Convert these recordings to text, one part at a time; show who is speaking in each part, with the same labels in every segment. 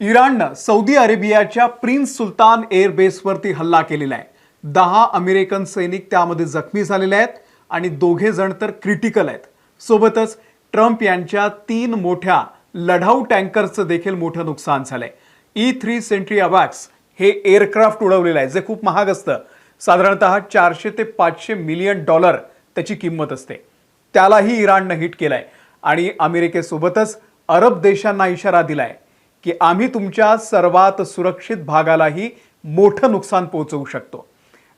Speaker 1: इराणनं सौदी अरेबियाच्या प्रिन्स सुलतान एअरबेसवरती हल्ला केलेला आहे. 10 अमेरिकन सैनिक त्यामध्ये जखमी झालेले आहेत आणि 2 जण तर क्रिटिकल आहेत. सोबतच ट्रम्प यांच्या 3 मोठ्या लढाऊ टँकरचं देखील मोठं नुकसान झालंय. E3 सेंट्री अवॅक्स हे एअरक्राफ्ट उडवलेलं आहे, जे खूप महाग असतं. साधारणतः 400 ते 500 मिलियन डॉलर त्याची किंमत असते. त्यालाही इराणनं हिट केलंय आणि अमेरिकेसोबतच अरब देशांना इशारा दिलाय की आम्ही तुमच्या सर्वात सुरक्षित भागालाही मोठं नुकसान पोहोचवू शकतो.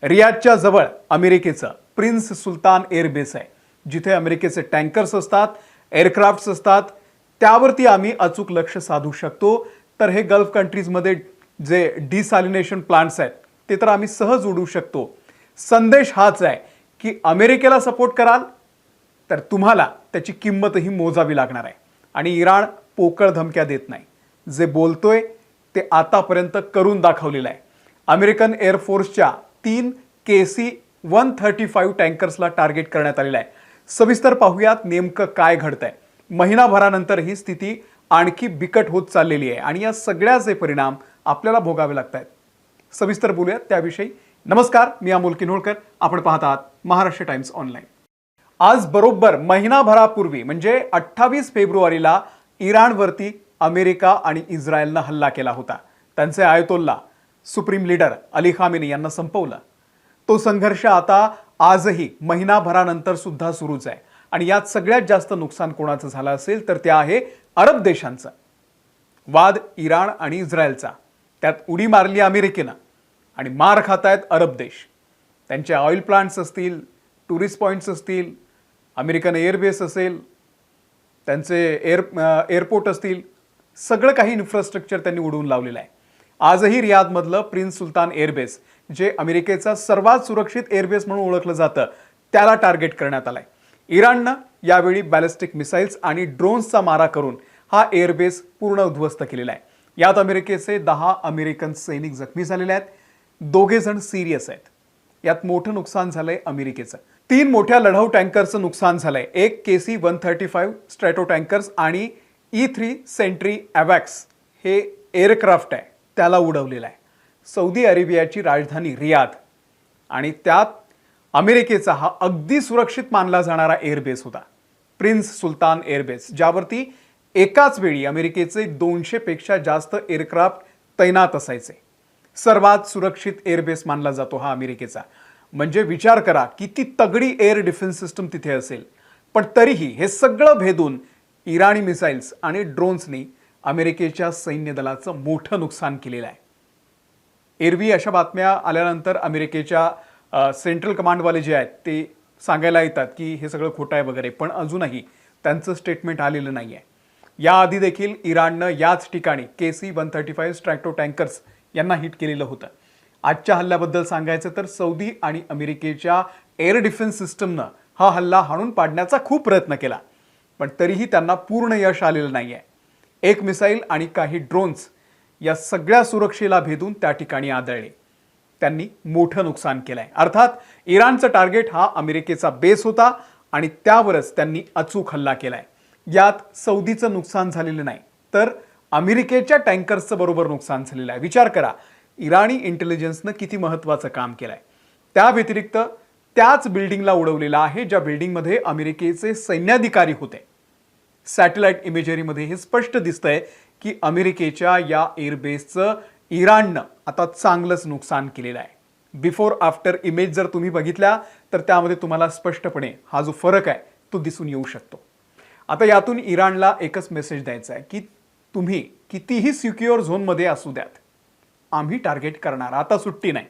Speaker 1: रियादच्या जवळ अमेरिकेचं प्रिन्स सुलतान एअरबेस आहे, जिथे अमेरिकेचे टँकर्स असतात, एअरक्राफ्ट्स असतात. त्यावरती आम्ही अचूक लक्ष साधू शकतो. तर हे गल्फ कंट्रीजमध्ये जे डिसॅलिनेशन प्लांट्स आहेत ते तर आम्ही सहज उडवू शकतो. संदेश हाच आहे की अमेरिकेला सपोर्ट कराल तर तुम्हाला त्याची किंमतही मोजावी लागणार आहे. आणि इराण पोकळ धमक्या देत नाही. जे बोलतोय ते आतापर्यंत करून दाखवलेलं आहे. अमेरिकन एअरफोर्सच्या 3 KC-135 टँकर्सला टार्गेट करण्यात आलेलं आहे. सविस्तर पाहूयात नेमकं काय घडतंय. महिनाभरानंतर ही स्थिती आणखी बिकट होत चाललेली आहे आणि या सगळ्याचे परिणाम आपल्याला भोगावे लागत आहेत. सविस्तर बोलूयात त्याविषयी. नमस्कार, मी अमोल किन्होळकर. आपण पाहत आहात महाराष्ट्र टाइम्स ऑनलाईन. आज बरोबर महिनाभरापूर्वी म्हणजे 28 फेब्रुवारीला इराणवरती अमेरिका आणि इस्रायलनं हल्ला केला होता. त्यांचे आयतोल्ला सुप्रीम लीडर अली खामेनी यांना संपवलं. तो संघर्ष आता आजही महिनाभरानंतर सुद्धा सुरूच आहे. आणि यात सगळ्यात जास्त नुकसान कोणाचं झालं असेल तर ते आहे अरब देशांचं. वाद इराण आणि इस्रायलचा, त्यात उडी मारली अमेरिकेनं आणि मार खात आहेत अरब देश. त्यांचे ऑइल प्लांट्स असतील, टुरिस्ट पॉईंट्स असतील, अमेरिकन एअरबेस असेल, त्यांचे एअरपोर्ट असतील, सगळं काही इन्फ्रास्ट्रक्चर त्यांनी उडवून लावलेलं आहे. आजही रियादमधलं प्रिन्स सुलतान एअरबेस, जे अमेरिकेचा सर्वात सुरक्षित एअरबेस म्हणून ओळखलं जातं, त्याला टार्गेट करण्यात आलंय. इराणनं यावेळी बॅलिस्टिक मिसाईल्स आणि ड्रोन्सचा मारा करून हा एअरबेस पूर्ण उद्ध्वस्त केलेला आहे. यात अमेरिकेचे 10 अमेरिकन सैनिक जखमी झालेले आहेत. 2 जण सिरियस आहेत. यात मोठं नुकसान झालंय अमेरिकेचं. 3 मोठ्या लढाऊ टँकरचं नुकसान झालंय. एक KC-135 स्ट्रॅटो टँकर्स आणि E3 सेंट्री अवॅक्स हे एअरक्राफ्ट आहे, त्याला उडवलेलं आहे. सौदी अरेबियाची राजधानी रियाद आणि त्यात अमेरिकेचा हा अगदी सुरक्षित मानला जाणारा एअरबेस होता, प्रिन्स सुलतान एअरबेस, ज्यावरती एकाच वेळी अमेरिकेचे 200 पेक्षा जास्त एअरक्राफ्ट तैनात असायचे. सर्वात सुरक्षित एअरबेस मानला जातो हा अमेरिकेचा. म्हणजे विचार करा किती तगडी एअर डिफेन्स सिस्टम तिथे असेल. पण तरीही हे सगळं भेदून इराणी मिसाईल्स आणि ड्रोन्सनी अमेरिकेच्या सैन्य दलाचं मोठं नुकसान केलेलं आहे. एरवी अशा बातम्या आल्यानंतर अमेरिकेच्या सेंट्रल कमांडवाले जे आहेत ते सांगायला येतात की हे सगळं खोटं आहे वगैरे, पण अजूनही त्यांचं स्टेटमेंट आलेलं नाही आहे. याआधी देखील इराणनं याच ठिकाणी KC-135 स्ट्रॅटो टँकर्स यांना हिट केलेलं होतं. आजच्या हल्ल्याबद्दल सांगायचं तर सौदी आणि अमेरिकेच्या एअर डिफेन्स सिस्टमनं हा हल्ला हाणून पाडण्याचा खूप प्रयत्न केला, पण तरीही त्यांना पूर्ण यश आलेलं नाही आहे. एक मिसाईल आणि काही ड्रोन्स या सगळ्या सुरक्षेला भेदून त्या ठिकाणी आदळले. त्यांनी मोठं नुकसान केलंय. अर्थात इराणचं टार्गेट हा अमेरिकेचा बेस होता आणि त्यावरच त्यांनी अचूक हल्ला केलाय. यात सौदीचं नुकसान झालेलं नाही, तर अमेरिकेच्या टँकर्सचं बरोबर नुकसान झालेलं आहे. विचार करा, इराणी इंटेलिजन्सनं किती महत्त्वाचं काम केलंय. त्या व्यतिरिक्त त्याच बिल्डिंगला उडवलेलं आहे ज्या बिल्डिंगमध्ये अमेरिकेचे सैन्याधिकारी होते. सॅटेलाइट इमेजरीमध्ये हे स्पष्ट दिसतंय की अमेरिकेच्या या एअरबेसचं इराणनं आता चांगलंच नुकसान केलेलं आहे. बिफोर आफ्टर इमेज जर तुम्ही बघितल्या तर त्यामध्ये तुम्हाला स्पष्टपणे हा जो फरक आहे तो दिसून येऊ शकतो. आता यातून इराणला एकच मेसेज द्यायचा आहे की तुम्ही कितीही सिक्युअर झोनमध्ये असू द्यात, आम्ही टार्गेट करणार, आता सुट्टी नाही.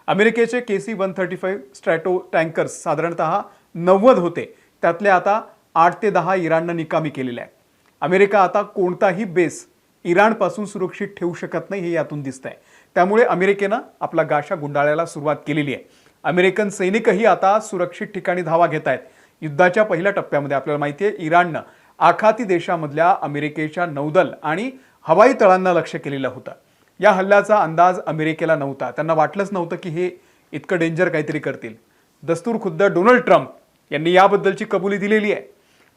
Speaker 1: अमेरिकेचे KC-135 स्ट्रॅटो टँकर्स साधारणतः 90 होते, त्यातले आता 8 ते 10 इराणनं निकामी केलेले आहेत. अमेरिका आता कोणताही बेस इराणपासून सुरक्षित ठेवू शकत नाही हे यातून दिसतंय. त्यामुळे अमेरिकेनं आपला गाशा गुंडाळायला सुरुवात केलेली आहे. अमेरिकन सैनिकही आता सुरक्षित ठिकाणी धावा घेत आहेत. युद्धाच्या पहिल्या टप्प्यामध्ये आपल्याला माहिती आहे इराणनं आखाती देशामधल्या अमेरिकेच्या नौदल आणि हवाई तळांना लक्ष्य केलेलं होतं. या हल्ल्याचा अंदाज अमेरिकेला नव्हता. त्यांना वाटलंच नव्हतं की हे इतकं डेंजर काहीतरी करतील. दस्तूर खुद्द डोनाल्ड ट्रम्प यांनी याबद्दलची कबुली दिलेली आहे.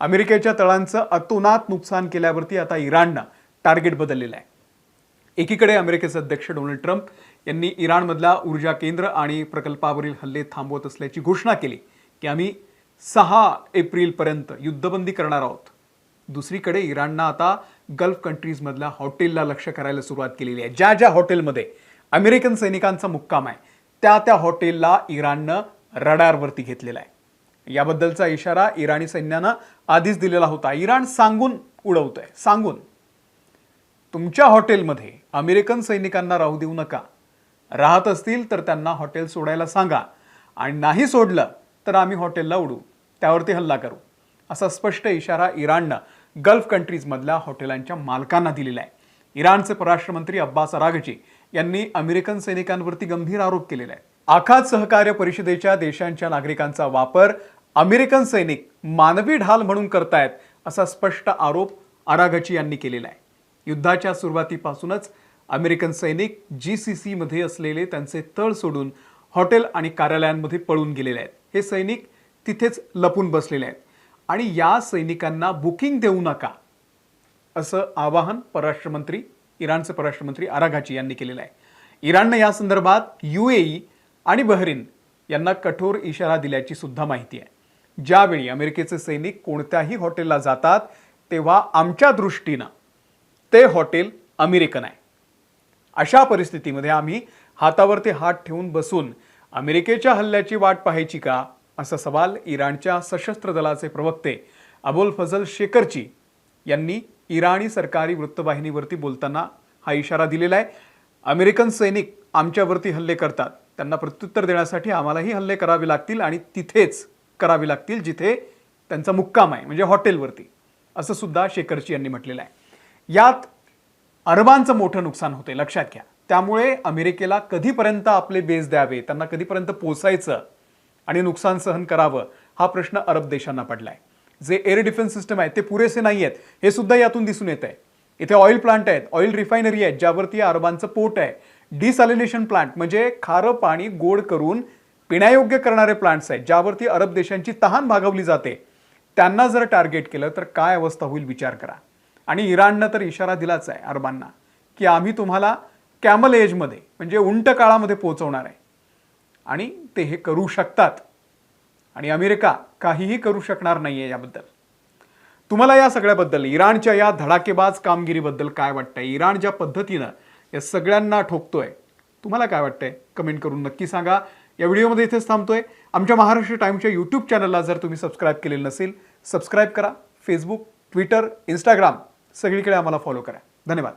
Speaker 1: अमेरिकेच्या तळांचं अतोनात नुकसान केल्यावरती आता इराणनं टार्गेट बदललेलं आहे. एकीकडे अमेरिकेचे अध्यक्ष डोनाल्ड ट्रम्प यांनी इराणमधल्या ऊर्जा केंद्र आणि प्रकल्पावरील हल्ले थांबवत असल्याची घोषणा केली की आम्ही 6 एप्रिलपर्यंत युद्धबंदी करणार आहोत. दुसरीकडे इराणनं आता गल्फ कंट्रीजमधल्या हॉटेलला लक्ष्य करायला सुरुवात केलेली आहे. ज्या ज्या हॉटेलमध्ये अमेरिकन सैनिकांचा मुक्काम आहे त्या हॉटेलला इराणनं रडारवरती घेतलेला आहे. याबद्दलचा इशारा इराणी सैन्यानं आधीच दिलेला होता. इराण सांगून उडवतंय, सांगून तुमच्या हॉटेलमध्ये अमेरिकन सैनिकांना राहू देऊ नका. राहत असतील तर त्यांना हॉटेल सोडायला सांगा आणि नाही सोडलं तर आम्ही हॉटेलला उडू, त्यावरती हल्ला करू, असा स्पष्ट इशारा इराणनं गल्फ कंट्रीजमधल्या हॉटेलांच्या मालकांना दिलेला आहे. इराणचे परराष्ट्रमंत्री अब्बास अराघची यांनी अमेरिकन सैनिकांवरती गंभीर आरोप केलेला आहे. आखात सहकार्य परिषदेच्या देशांच्या नागरिकांचा वापर अमेरिकन सैनिक मानवी ढाल म्हणून करतायत, असा स्पष्ट आरोप अराघची यांनी केलेला आहे. युद्धाच्या सुरुवातीपासूनच अमेरिकन सैनिक GCC मध्ये असलेले त्यांचे तळ सोडून हॉटेल आणि कार्यालयांमध्ये पळून गेलेले आहेत. हे सैनिक तिथेच लपून बसलेले आहेत आणि या सैनिकांना बुकिंग देऊ नका, असं आवाहन इराणचे परराष्ट्रमंत्री अराघची यांनी केलेलं आहे. इराणनं या संदर्भात UAE आणि बहरीन यांना कठोर इशारा दिल्याची सुद्धा माहिती आहे. ज्यावेळी अमेरिकेचे सैनिक कोणत्याही हॉटेलला जातात तेव्हा आमच्या दृष्टीनं ते हॉटेल अमेरिकन आहे. अशा परिस्थितीमध्ये आम्ही हातावरती हात ठेवून बसून अमेरिकेच्या हल्ल्याची वाट पाहायची का, असा सवाल इराणच्या सशस्त्र दलाचे प्रवक्ते अबोल फजल शेकरची यांनी इराणी सरकारी वृत्तवाहिनीवरती बोलताना हा इशारा दिलेला आहे. अमेरिकन सैनिक आमच्यावरती हल्ले करतात, त्यांना प्रत्युत्तर देण्यासाठी आम्हालाही हल्ले करावे लागतील आणि तिथेच करावे लागतील जिथे त्यांचा मुक्काम आहे, म्हणजे हॉटेलवरती, असं सुद्धा शेकरची यांनी म्हटलेलं आहे. यात अरबांचं मोठं नुकसान होते, लक्षात घ्या. त्यामुळे अमेरिकेला कधीपर्यंत आपले बेस द्यावे, त्यांना कधीपर्यंत पोचायचं आणि नुकसान सहन करावं, हा प्रश्न अरब देशांना पडलाय. जे एअर डिफेन्स सिस्टम आहे ते पुरेसे नाही आहेत, हे सुद्धा यातून दिसून येत आहे. इथे ऑइल प्लांट आहेत, ऑइल रिफायनरी आहेत, ज्यावरती अरबांचं पोट आहे. डिसॅलिनेशन प्लांट म्हणजे खारं पाणी गोड करून पिण्यायोग्य करणारे प्लांट्स आहेत, ज्यावरती अरब देशांची तहान भागवली जाते. त्यांना जर टार्गेट केलं तर काय अवस्था होईल विचार करा. आणि इराणनं तर इशारा दिलाच आहे अरबांना की आम्ही तुम्हाला कॅमल एजमध्ये म्हणजे उंट काळामध्ये पोहोचवणार आहे आणि ते हे करू शकतात आणि अमेरिका काहीही करू शकणार नाहीये याबद्दल. तुम्हाला या सगळ्याबद्दल, इराणच्या या धडाकेबाज कामगिरीबद्दल काय वाटतंय? इराण ज्या पद्धतीनं या सगळ्यांना ठोकतोय, तुम्हाला काय वाटतंय? कमेंट करून नक्की सांगा. या व्हिडिओमध्ये इथेच थांबतोय. आमच्या महाराष्ट्र टाइम्सच्या यूट्यूब चॅनलला जर तुम्ही सबस्क्राईब केलेलं नसेल, सबस्क्राईब करा. फेसबुक, ट्विटर, इंस्टाग्राम सगळीकडे आम्हाला फॉलो करा. धन्यवाद.